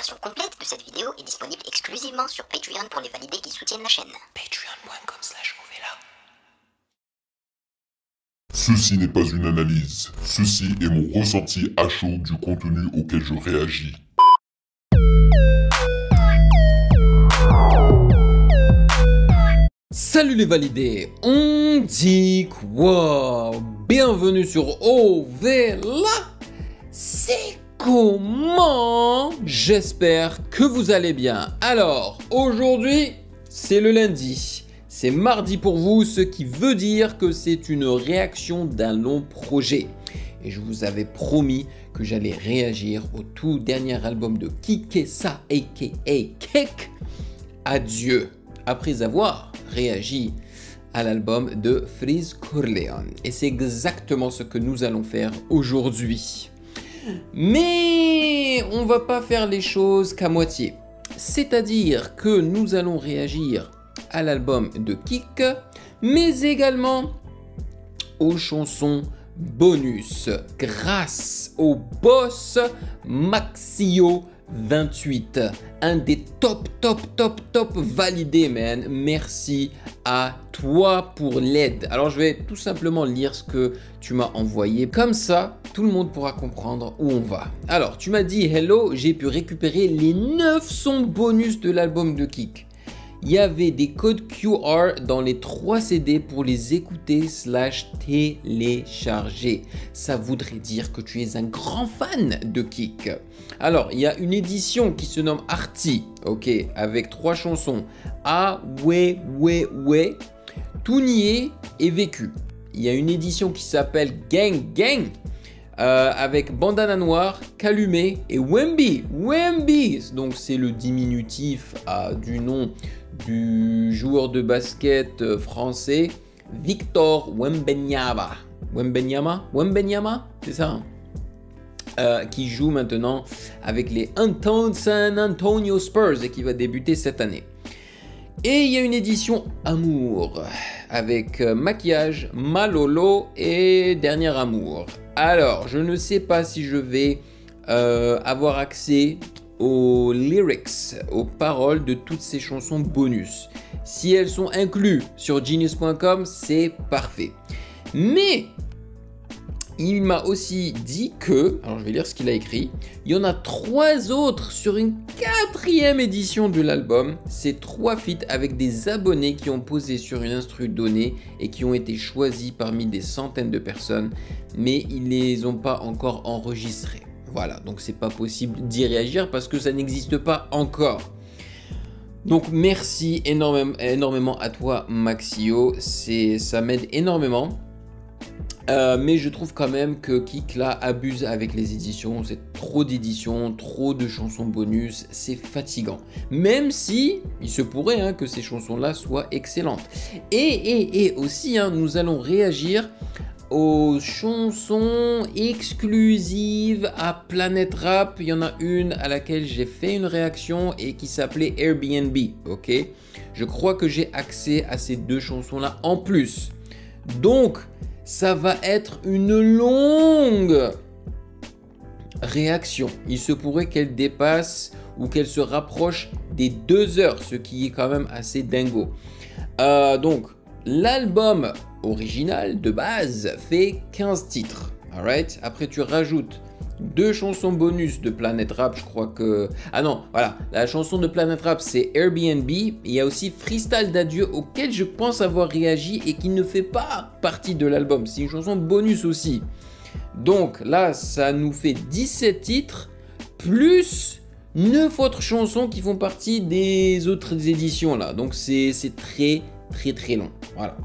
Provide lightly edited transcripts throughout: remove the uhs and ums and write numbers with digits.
version complète de cette vidéo est disponible exclusivement sur Patreon pour les validés qui soutiennent la chaîne. Patreon.com/Ovela. Ceci n'est pas une analyse, ceci est mon ressenti à chaud du contenu auquel je réagis. Salut les validés, on dit quoi? Bienvenue sur Ovela. C'est comment? J'espère que vous allez bien. Alors, aujourd'hui, c'est le lundi. C'est mardi pour vous, ce qui veut dire que c'est une réaction d'un long projet. Et je vous avais promis que j'allais réagir au tout dernier album de Kikessa aka Kek, Adieu, après avoir réagi à l'album de Freeze Corleone. Et c'est exactement ce que nous allons faire aujourd'hui. Mais on va pas faire les choses qu'à moitié. C'est-à-dire que nous allons réagir à l'album de Kik, mais également aux chansons bonus grâce au boss Maxio 28, un des top validés, man. Merci à toi pour l'aide. Alors je vais tout simplement lire ce que tu m'as envoyé, comme ça tout le monde pourra comprendre où on va. Alors tu m'as dit: hello, j'ai pu récupérer les 9 sons bonus de l'album de Kik. Il y avait des codes QR dans les 3 CD pour les écouter / télécharger. Ça voudrait dire que tu es un grand fan de Kik. Alors, il y a une édition qui se nomme Arty, ok, avec 3 chansons. Ah, ouais, Tout nié et vécu. Il y a une édition qui s'appelle Gang Gang, avec Bandana Noir, Calumé et Wemby. Donc c'est le diminutif du nom du joueur de basket français Victor Wembanyama. Wembanyama, c'est ça, qui joue maintenant avec les San Antonio Spurs et qui va débuter cette année. Et il y a une édition Amour avec Maquillage, Malolo et Dernier Amour. Alors, je ne sais pas si je vais avoir accès aux lyrics, aux paroles de toutes ces chansons bonus. Si elles sont incluses sur Genius.com, c'est parfait. Mais il m'a aussi dit que, alors je vais lire ce qu'il a écrit, il y en a 3 autres sur une 4e édition de l'album. C'est 3 feats avec des abonnés qui ont posé sur une instru donnée et qui ont été choisis parmi des centaines de personnes, mais ils ne les ont pas encore enregistrés. Voilà, donc c'est pas possible d'y réagir parce que ça n'existe pas encore. Donc merci énormément à toi Maxio, ça m'aide énormément. Mais je trouve quand même que Kik là abuse avec les éditions. C'est trop d'éditions, trop de chansons bonus, c'est fatigant. Même si il se pourrait que ces chansons là soient excellentes. Et aussi nous allons réagir aux chansons exclusives à Planet Rap. Il y en a une à laquelle j'ai fait une réaction et qui s'appelait Airbnb, ok. Je crois que j'ai accès à ces 2 chansons là en plus. Donc ça va être une longue réaction. Il se pourrait qu'elle dépasse ou qu'elle se rapproche des 2 heures, ce qui est quand même assez dingo. Donc l'album original de base fait 15 titres. Alright? Après tu rajoutes 2 chansons bonus de Planet Rap, je crois que... Ah non, voilà, la chanson de Planet Rap c'est Airbnb. Il y a aussi Freestyle d'Adieu auquel je pense avoir réagi et qui ne fait pas partie de l'album. C'est une chanson bonus aussi. Donc là, ça nous fait 17 titres plus 9 autres chansons qui font partie des autres éditions là. Donc c'est très long. Voilà.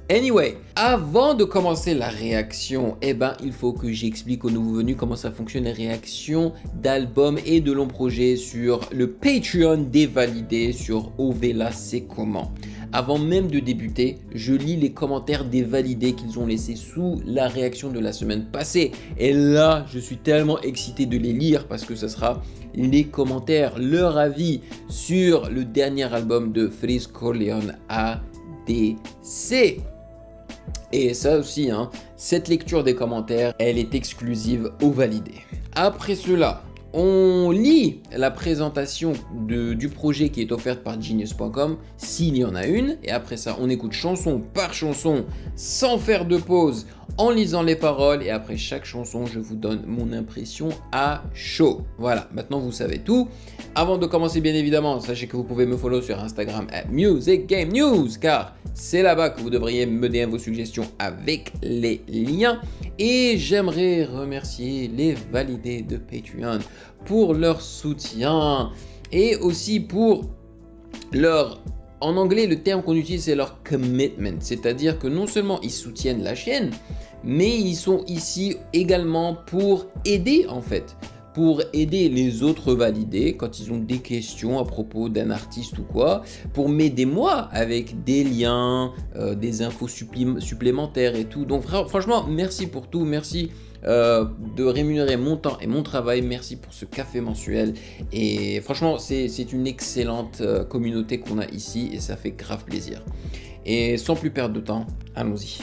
Anyway, avant de commencer la réaction, il faut que j'explique aux nouveaux venus comment ça fonctionne les réactions d'albums et de longs projets sur le Patreon des validés sur Ovela c'est comment. Avant même de débuter, je lis les commentaires des validés qu'ils ont laissés sous la réaction de la semaine passée. Et là, je suis tellement excité de les lire parce que ce sera les commentaires, leur avis sur le dernier album de Freeze Corleone ADC. Et ça aussi, cette lecture des commentaires, elle est exclusive aux validés. Après cela, on lit la présentation du projet qui est offerte par Genius.com, s'il y en a une, et après ça, on écoute chanson par chanson, sans faire de pause, en lisant les paroles, et après chaque chanson, je vous donne mon impression à chaud. Voilà, maintenant vous savez tout. Avant de commencer, bien évidemment, sachez que vous pouvez me follow sur Instagram @musicgamenews, car c'est là-bas que vous devriez me donner vos suggestions avec les liens. Et j'aimerais remercier les validés de Patreon pour leur soutien et aussi pour leur... En anglais, le terme qu'on utilise, c'est leur commitment. C'est-à-dire que non seulement ils soutiennent la chaîne, mais ils sont ici également pour aider en fait. Pour aider les autres validés quand ils ont des questions à propos d'un artiste ou quoi, pour m'aider moi avec des liens, des infos supplémentaires et tout. Donc franchement, merci pour tout, merci de rémunérer mon temps et mon travail, merci pour ce café mensuel. Et franchement, c'est une excellente communauté qu'on a ici et ça fait grave plaisir. Et sans plus perdre de temps, allons-y.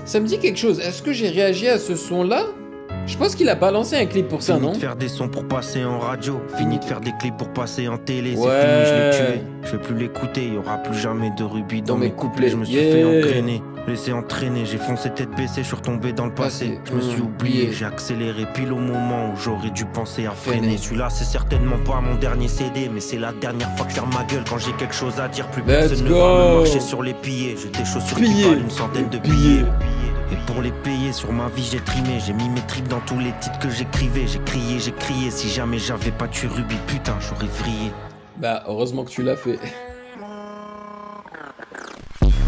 Ça me dit quelque chose. Est-ce que j'ai réagi à ce son-là? Je pense qu'il a balancé un clip pour ça, non? Fini de faire des sons pour passer en radio. Fini de faire des clips pour passer en télé. C'est fini, je l'ai tué. Je vais plus l'écouter. Y aura plus jamais de rubis dans mes couplets. Je me suis fait entraîner, laissé entraîner. J'ai foncé tête baissée, je suis retombé dans le passé. Je me suis oublié, j'ai accéléré pile au moment où j'aurais dû penser à freiner. Celui-là, c'est certainement pas mon dernier CD, mais c'est la dernière fois que je ferme ma gueule quand j'ai quelque chose à dire. Plus personne ne va me marcher sur les piliers. J'ai des chaussures qui valent une centaine de billets. Et pour les payer, sur ma vie j'ai trimé. J'ai mis mes tripes dans tous les titres que j'écrivais. J'ai crié. Si jamais j'avais pas tué Ruby, putain, j'aurais vrillé. Bah, heureusement que tu l'as fait.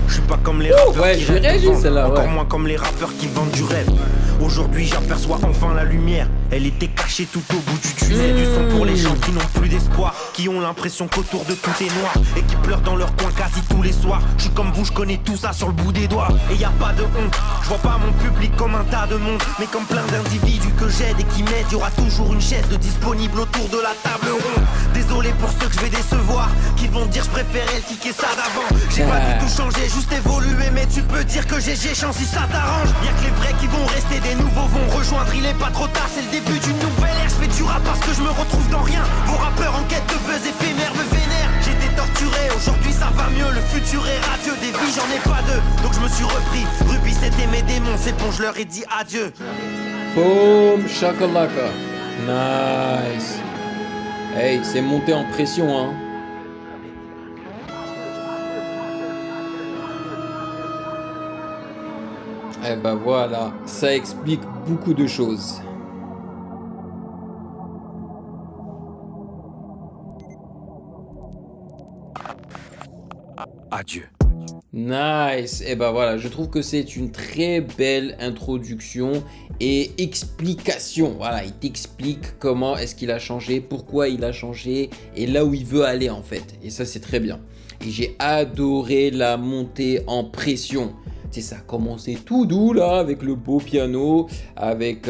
Je suis pas comme les rappeurs ouais, qui j'ai réagi celle-là, encore moins comme les rappeurs qui vendent du rêve. Aujourd'hui j'aperçois enfin la lumière. Elle était cachée tout au bout du tunnel. Du son pour les gens qui n'ont plus d'espoir, qui ont l'impression qu'autour de tout est noir et qui pleurent dans leur coin quasi tous les soirs. Je suis comme vous, je connais tout ça sur le bout des doigts. Et y a pas de honte, je vois pas mon public comme un tas de monde, mais comme plein d'individus que j'aide et qui m'aident. Y aura toujours une chaise de disponible autour de la table ronde. Désolé pour ceux que je vais décevoir, qui vont dire je préférais le ticket ça d'avant. J'ai pas du tout changé, juste évolué, mais tu peux dire que j'ai chance si ça t'arrange. Y'a que les vrais qui vont rester, des nouveaux vont rejoindre. Il est pas trop tard, c'est le début d'une nouvelle ère. Je fais du rap parce que je me retrouve dans rien. Vos rappeurs en quête de buzz éphémère me vénèrent. J'étais torturé, aujourd'hui ça va mieux. Le futur est radieux, des vies j'en ai pas deux. Donc je me suis repris, Ruby c'était mes démons. C'est bon, je leur ai dit adieu. Boom, shakalaka. Nice. Hey, c'est monté en pression, hein. Eh ben voilà, ça explique beaucoup de choses. Adieu. Nice. Et ben voilà, je trouve que c'est une très belle introduction et explication. Voilà, il t'explique comment est-ce qu'il a changé, pourquoi il a changé et là où il veut aller en fait. Et ça, c'est très bien. Et j'ai adoré la montée en pression. Tu sais, ça a commencé tout doux là, avec le beau piano, avec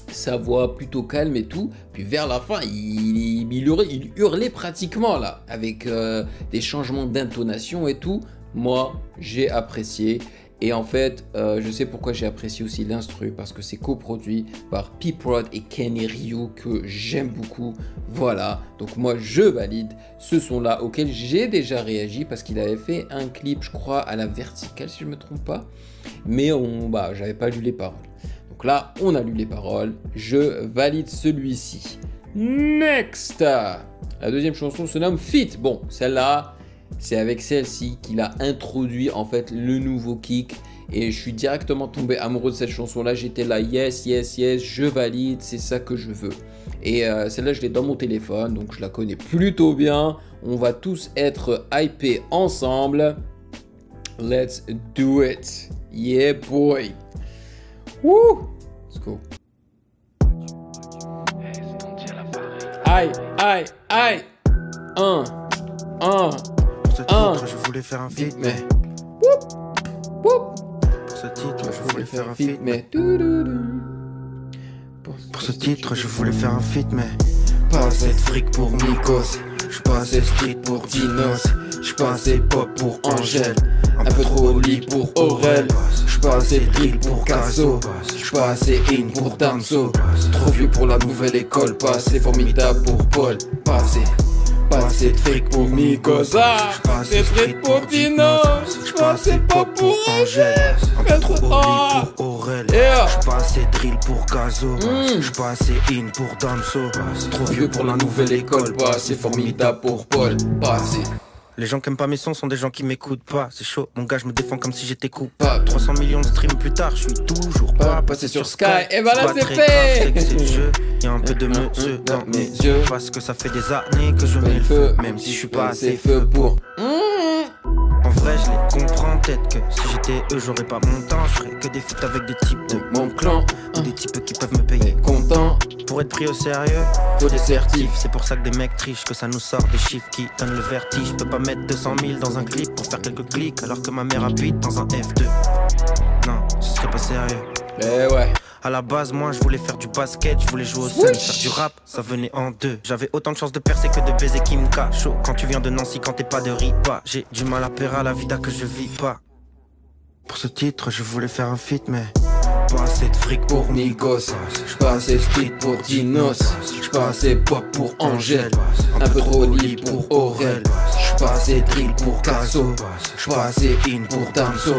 sa voix plutôt calme et tout. Puis vers la fin, il hurlait pratiquement là, avec des changements d'intonation et tout. Moi, j'ai apprécié. Et en fait, je sais pourquoi j'ai apprécié aussi l'instru, parce que c'est coproduit par P-Prod et Kenny Ryu, que j'aime beaucoup. Voilà, donc moi je valide ce son-là, auquel j'ai déjà réagi, parce qu'il avait fait un clip, je crois, à la verticale, si je ne me trompe pas. Mais j'avais pas lu les paroles. Donc là, on a lu les paroles, je valide celui-ci. Next! La deuxième chanson se nomme Fit. Bon, celle-là... c'est avec celle-ci qu'il a introduit en fait le nouveau kick et je suis directement tombé amoureux de cette chanson là. J'étais là, yes, je valide, c'est ça que je veux. Et celle-là, je l'ai dans mon téléphone, donc je la connais plutôt bien. On va tous être hypés ensemble. Let's do it. Yeah, boy. Woo! Let's go. Aïe, aïe, aïe. Un. Pour ce titre, je voulais faire un feat, mais... Pour ce titre, je voulais faire un feat, mais... Pour ce titre, je voulais faire un feat, mais... Pas assez de fric pour Migos. J'suis pas assez street pour Dinos. J'suis pas assez pop pour Angèle. Un peu trop lit pour Aurel. J'suis pas assez drill pour Casso. J'suis pas assez in pour Damso. Trop vieux pour la nouvelle école. Pas assez formidable pour Paul. Pas assez de fric pour Migos. Pas assez de fric pour Dinos. J'suis pas assez pop pour Angèle. Un peu trop lit pour Aurel. J'suis pas assez drill pour Casso. J'suis pas assez in pour Damso. Trop vieux pour la nouvelle école. Pas assez formidable pour Paul. Pas assez. Les gens qui aiment pas mes sons sont des gens qui m'écoutent pas. C'est chaud, mon gars, je me défends comme si j'étais coupable. 300 millions de streams plus tard, je suis toujours pas passé sur Sky. Et bah là, c'est grave, fait. c'est le jeu. Y'a un peu de monsieur dans mes yeux. Parce que ça fait des années que je mets le feu. Même si je suis pas assez feu pour. En vrai, je les comprends. Peut-être que si j'étais eux, j'aurais pas mon temps. Je ferais que des feats avec des types de mon clan. Ou des types qui peuvent me payer content. Pour être pris au sérieux, faut des certifs. C'est pour ça que des mecs trichent, que ça nous sort des chiffres qui donnent le vertige. Je peux pas mettre 200 000 dans un clip pour faire quelques clics alors que ma mère habite dans un F2. Non, ce serait pas sérieux. Eh ouais. À la base, moi je voulais faire du basket, je voulais jouer au sun, faire du rap, ça venait en deux. J'avais autant de chances de percer que de baiser qui me cache. Chaud quand tu viens de Nancy, quand t'es pas de Ripa. J'ai du mal à plaire à la vida que je vis pas. Pour ce titre, je voulais faire un feat, mais pas assez de fric pour Migos. J'suis pas assez street pour Dinos. J'suis pas assez pop pour Angèle. Un peu trop lit pour Aurel. J'suis pas assez drill pour Casso. J'suis pas assez in pour Damso.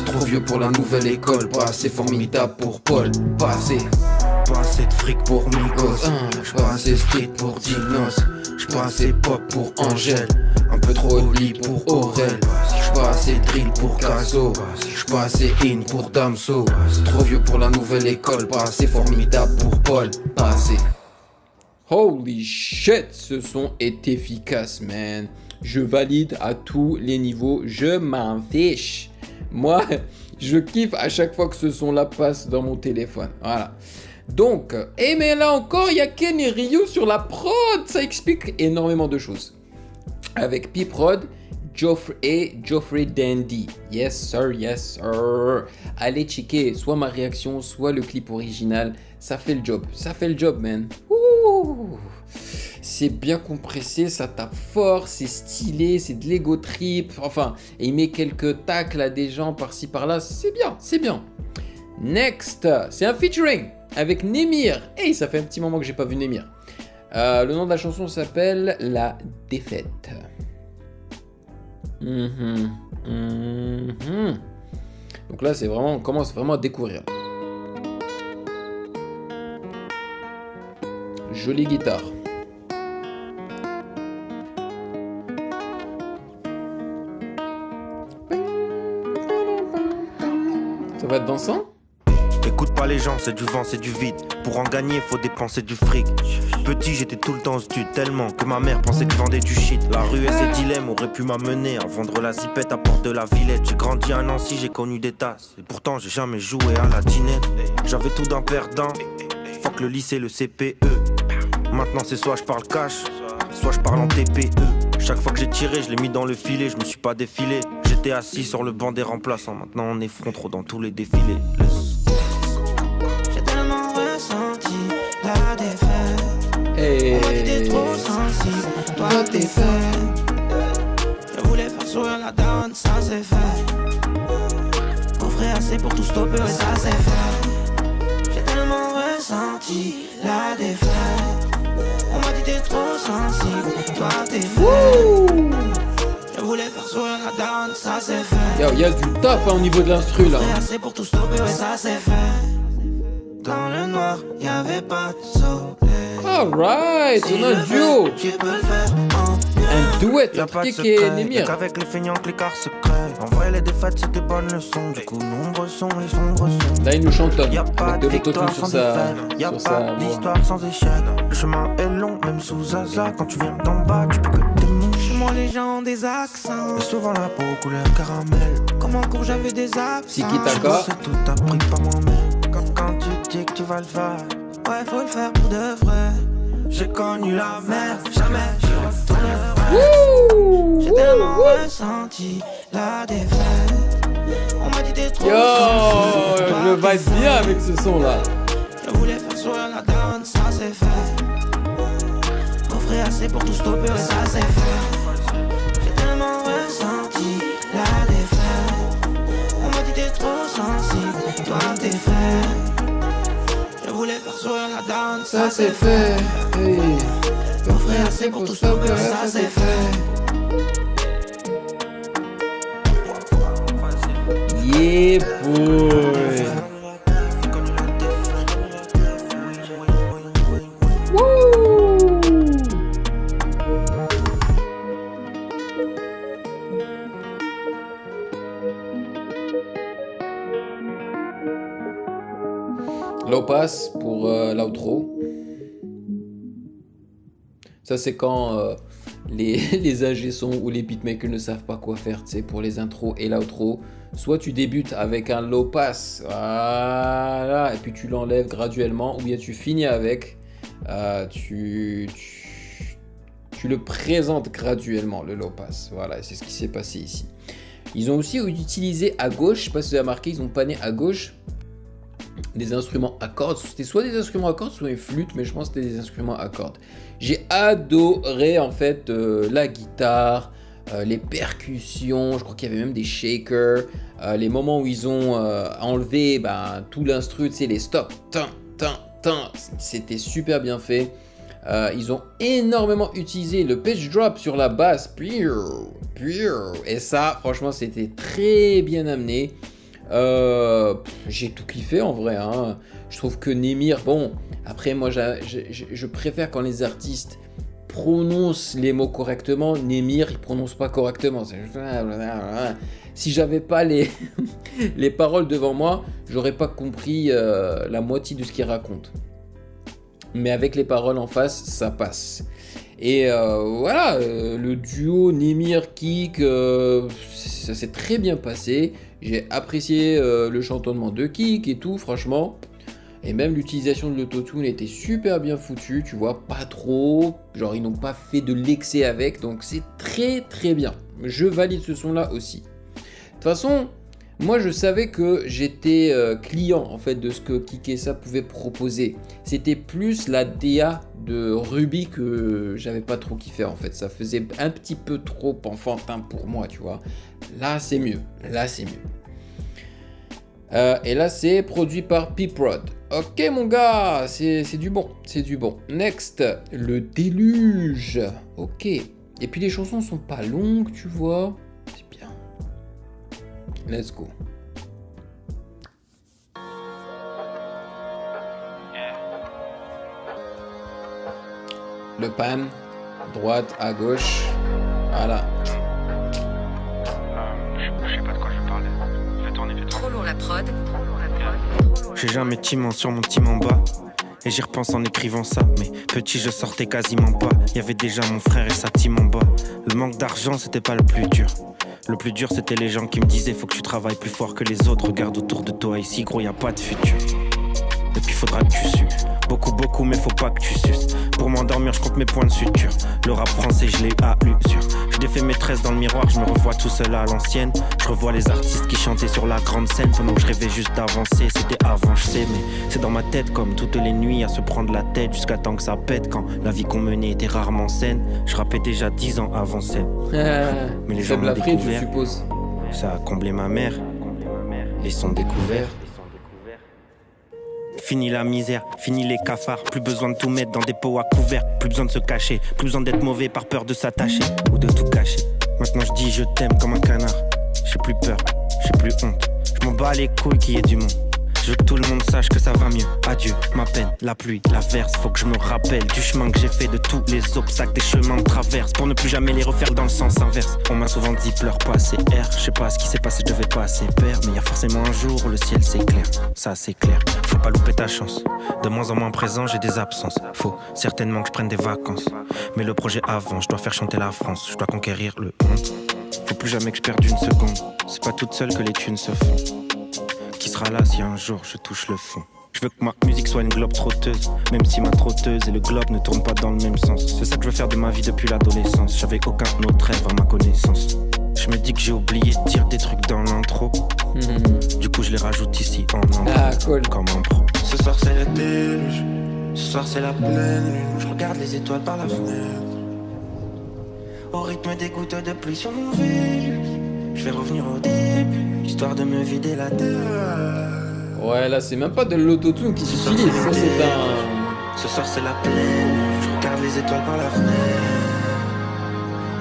Trop vieux pour la nouvelle école. Pas assez formidable pour Paul. Pas assez de fric pour Migos. J'suis pas assez street pour Dinos. J'suis pas assez pop pour Angèle. Un peu trop lit pour Aurel. J'suis pas assez drill pour Casso. J'suis pas assez in pour Damso. Trop vieux pour la nouvelle école. Pas assez formidable pour Paul. Pas assez. Holy shit, ce son est efficace, man. Je valide à tous les niveaux, je m'en fiche. Moi, je kiffe à chaque fois que ce son-là passe dans mon téléphone. Voilà. Donc, et mais là encore, il y a Ken et Ryu sur la prod. Ça explique énormément de choses. Avec P-Prod, Geoffrey Dandy. Yes sir, yes sir. Allez checker soit ma réaction, soit le clip original. Ça fait le job. Ça fait le job, man. Ouh. C'est bien compressé, ça tape fort, c'est stylé, c'est de l'ego trip. Enfin, et il met quelques tacles à des gens par-ci par-là. C'est bien, c'est bien. Next, c'est un featuring avec Némir. Hey, ça fait un petit moment que j'ai pas vu Némir. Le nom de la chanson s'appelle La Défaite. Donc là, c'est vraiment, on commence vraiment à découvrir. Jolie guitare. Ça va être dansant? Écoute pas les gens, c'est du vent, c'est du vide. Pour en gagner, faut dépenser du fric. Petit, j'étais tout le temps au stud, tellement que ma mère pensait que je vendais du shit. La rue et ses dilemmes auraient pu m'amener à vendre la zipette à Porte de la Villette. J'ai grandi à Nancy, j'ai connu des tasses. Et pourtant, j'ai jamais joué à la dinette. J'avais tout d'un perdant. Fuck le lycée, le CPE. Maintenant, c'est soit je parle cash, soit je parle en TPE. Chaque fois que j'ai tiré, je l'ai mis dans le filet, je me suis pas défilé. J'étais assis sur le banc des remplaçants. Maintenant, on est front trop dans tous les défilés. La défaite. Hey. On m'a dit t'es trop sensible, toi t'es fait. Je voulais faire sourire la daronne, ça c'est fait. On ferait assez pour tout stopper, ouais ça c'est fait. J'ai tellement ressenti la défaite. On m'a dit t'es trop sensible, toi t'es fait. Je voulais faire sourire la daronne, ça c'est fait. Il y a du taf au niveau de l'instru là. On ferait assez pour tout stopper, ouais ça c'est fait. Dans le noir, y'avait pas de soleil. Alright, Si on a un duo. Tu peux le faire en Un duet Y'a entre pas de Kik et secret, Némir. y'a qu'avec les feignants que l'écart se crée. En vrai, les défaites, c'était bonnes leçons. Du coup, nombreux sont les sombres sons. Là, il nous chantonne Y'a pas avec de de l'autotune victoire sur sans sa, défaite. Y'a sur pas sa voix. d'histoire sans échec. Le chemin est long, même sous Zaza. Quand tu viens d'en bas, tu peux que te moucher. Chez moi, les gens ont des accents. Et souvent la peau couleur caramel. Comme en cours, j'avais des absents. Tiki Taka. C'est tout appris par moi-même. Quand tu dis que tu vas le faire. Ouais, faut le faire pour de vrai. J'ai connu la merde, Jamais je retournerai. J'ai tellement ressenti la défaite. On m'a dit t'es trop Yo, sensible, je toi, t'es vibe bien folle. avec ce son là. Je voulais faire sourire la daronne, ça c'est fait. Offrir assez pour tout stopper, ouais, ça c'est fait. J'ai tellement ressenti la défaite. On m'a dit t'es trop sensible, toi t'es fait. Je voulais faire sourire la daronne, ça c'est fait. Hey. Offrir assez pour tout stopper, ouais, ça c'est fait. Yeah boy. Low pass pour l'outro. Ça c'est quand les AG son ou les beatmakers ne savent pas quoi faire, tu sais, pour les intros et l'outro. Soit tu débutes avec un low pass, voilà, et puis tu l'enlèves graduellement, ou bien tu finis avec, tu le présentes graduellement, le low pass. Voilà, c'est ce qui s'est passé ici. Ils ont aussi utilisé à gauche, je sais pas si vous avez remarqué, ils ont pané à gauche des instruments à cordes. C'était soit des instruments à cordes, soit des flûtes, mais je pense que c'était des instruments à cordes. J'ai adoré en fait la guitare, les percussions, je crois qu'il y avait même des shakers, les moments où ils ont enlevé tout l'instru, tu sais, les stops, c'était super bien fait. Ils ont énormément utilisé le pitch drop sur la basse, et ça, franchement, c'était très bien amené. J'ai tout kiffé en vrai, hein. Je trouve que Némir, bon, après moi je préfère quand les artistes prononcent les mots correctement. Némir, il prononce pas correctement. Si j'avais pas les paroles devant moi, j'aurais pas compris la moitié de ce qu'il raconte. Mais avec les paroles en face, ça passe. Et voilà, le duo Némir-Kik, ça s'est très bien passé. J'ai apprécié le chantonnement de Kik et tout, franchement. Et même l'utilisation de l'autotune était super bien foutue, tu vois, pas trop. Genre, ils n'ont pas fait de l'excès avec, donc c'est très très bien. Je valide ce son-là aussi. De toute façon, moi je savais que j'étais client en fait de ce que Kik et ça pouvait proposer. C'était plus la DA de Ruby que j'avais pas trop kiffé en fait. Ça faisait un petit peu trop enfantin pour moi, tu vois. Là c'est mieux, là c'est mieux. Et là c'est produit par P-Prod. Ok mon gars, c'est du bon, c'est du bon. Next, le déluge. Ok. Et puis les chansons sont pas longues, tu vois. C'est bien. Let's go. Le pan, droite à gauche. Voilà. Je sais pas de quoi je parlais. Fais tourner. Trop lourd la prod. J'ai jamais timon sur mon team en bas. Et j'y repense en écrivant ça. Mais petit, je sortais quasiment pas. Y avait déjà mon frère et sa team en bas. Le manque d'argent, c'était pas le plus dur. Le plus dur, c'était les gens qui me disaient faut que tu travailles plus fort que les autres. Regarde autour de toi, ici, gros, y a pas de futur. Et puis faudra que tu sues. Beaucoup, mais faut pas que tu suces. Pour m'endormir, je compte mes points de suture. Le rap français, je l'ai à l'usure. Je défais mes tresses dans le miroir, je me revois tout seul à l'ancienne. Je revois les artistes qui chantaient sur la grande scène. Pendant que je rêvais juste d'avancer, c'était avant, je sais. Mais c'est dans ma tête comme toutes les nuits à se prendre la tête jusqu'à temps que ça pète. Quand la vie qu'on menait était rarement saine. Je rappais déjà 10 ans avant scène. Mais les gens m'ont découvert. Je suppose. Ça a comblé ma mère. Ils sont découverts. Fini la misère, fini les cafards. Plus besoin de tout mettre dans des pots à couvert. Plus besoin de se cacher, plus besoin d'être mauvais par peur de s'attacher ou de tout cacher. Maintenant je dis je t'aime comme un canard. J'ai plus peur, j'ai plus honte. Je m'en bats les couilles qu'il y ait du monde. Je veux que tout le monde sache que ça va mieux. Adieu, ma peine, la pluie, la verse. Faut que je me rappelle du chemin que j'ai fait, de tous les obstacles, des chemins de traverse, pour ne plus jamais les refaire dans le sens inverse. On m'a souvent dit pleure pas assez air. Je sais pas ce qui s'est passé, je devais pas assez perdre. Mais y a forcément un jour où le ciel s'éclaire. Ça c'est clair, faut pas louper ta chance. De moins en moins présent, j'ai des absences. Faut certainement que je prenne des vacances. Mais le projet avance, je dois faire chanter la France. Je dois conquérir le monde. Faut plus jamais que je perde une seconde. C'est pas toute seule que les thunes se font. Qui sera là si un jour je touche le fond? Je veux que ma musique soit une globe trotteuse, même si ma trotteuse et le globe ne tournent pas dans le même sens. C'est ça que je veux faire de ma vie depuis l'adolescence. J'avais aucun autre rêve à ma connaissance. Je me dis que j'ai oublié de dire des trucs dans l'intro. Du coup je les rajoute ici en intro. Ah cool. Comme un pro. Ce soir c'est le déluge, ce soir c'est la pleine lune. Je regarde les étoiles par la fenêtre. Au rythme des gouttes de pluie sur mon Vélux. Je vais revenir au début, histoire de me vider la tête. Ouais, là c'est même pas de l'autotune qui s'utilise, ça c'est un... Ce soir c'est la pleine lune, je regarde les étoiles par la fenêtre.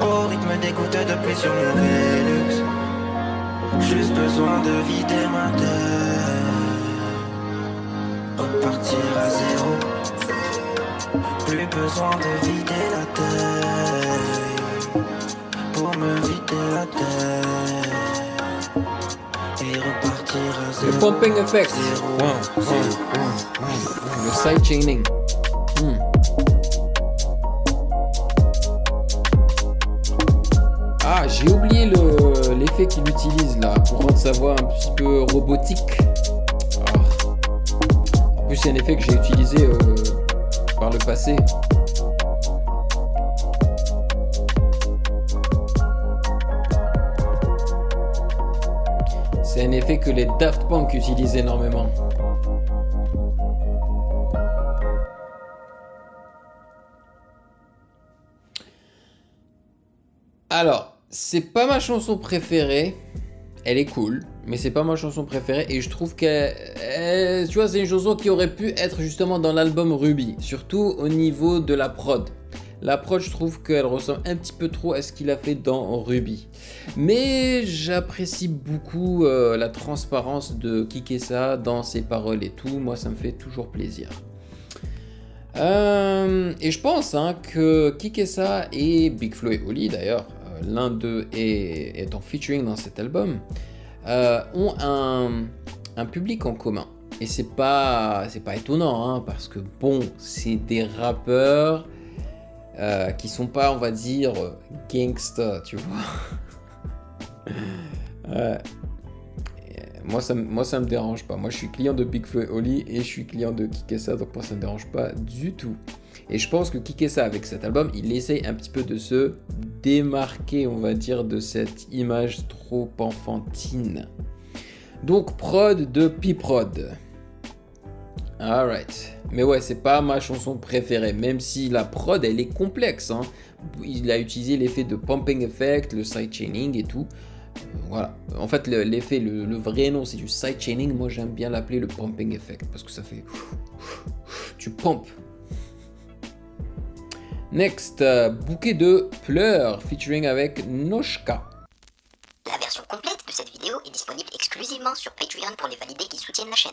Au rythme des gouttes de pluie sur mon Vélux. Juste besoin de vider ma tête. Repartir à zéro. Plus besoin de vider la tête. Pour me vider la tête. Et repartir à zéro. Le pumping effect. Le sidechaining. Ah, j'ai oublié l'effet qu'il utilise là pour rendre sa voix un petit peu robotique. En plus, c'est un effet que j'ai utilisé par le passé. C'est un effet que les Daft Punk utilisent énormément. Alors, c'est pas ma chanson préférée. Elle est cool, mais c'est pas ma chanson préférée. Et je trouve que, tu vois, c'est une chanson qui aurait pu être justement dans l'album Ruby. Surtout au niveau de la prod. La prod, je trouve qu'elle ressemble un petit peu trop à ce qu'il a fait dans Ruby. Mais j'apprécie beaucoup la transparence de Kikessa dans ses paroles et tout. Moi, ça me fait toujours plaisir. Et je pense que Kikessa et Big Flo et Oli, d'ailleurs, l'un d'eux est en featuring dans cet album, ont un public en commun. Et c'est pas étonnant, hein, parce que bon, c'est des rappeurs qui sont pas, on va dire, gangsta, tu vois. Moi ça me dérange pas. Moi je suis client de Big Flo et Oli et je suis client de Kikessa, donc moi ça me dérange pas du tout. Et je pense que Kikessa avec cet album, il essaye un petit peu de se démarquer, on va dire, de cette image trop enfantine. Donc prod de P-Prod. Alright. Mais ouais, c'est pas ma chanson préférée, même si la prod elle est complexe, hein. Il a utilisé l'effet de pumping effect, le sidechaining et tout. Voilà. En fait, l'effet, le vrai nom c'est du sidechaining. Moi j'aime bien l'appeler le pumping effect parce que ça fait... Tu pompes. Next, Bouquet de pleurs featuring avec Noshka. La version complète de cette vidéo est disponible exclusivement sur Patreon pour les validés qui soutiennent la chaîne.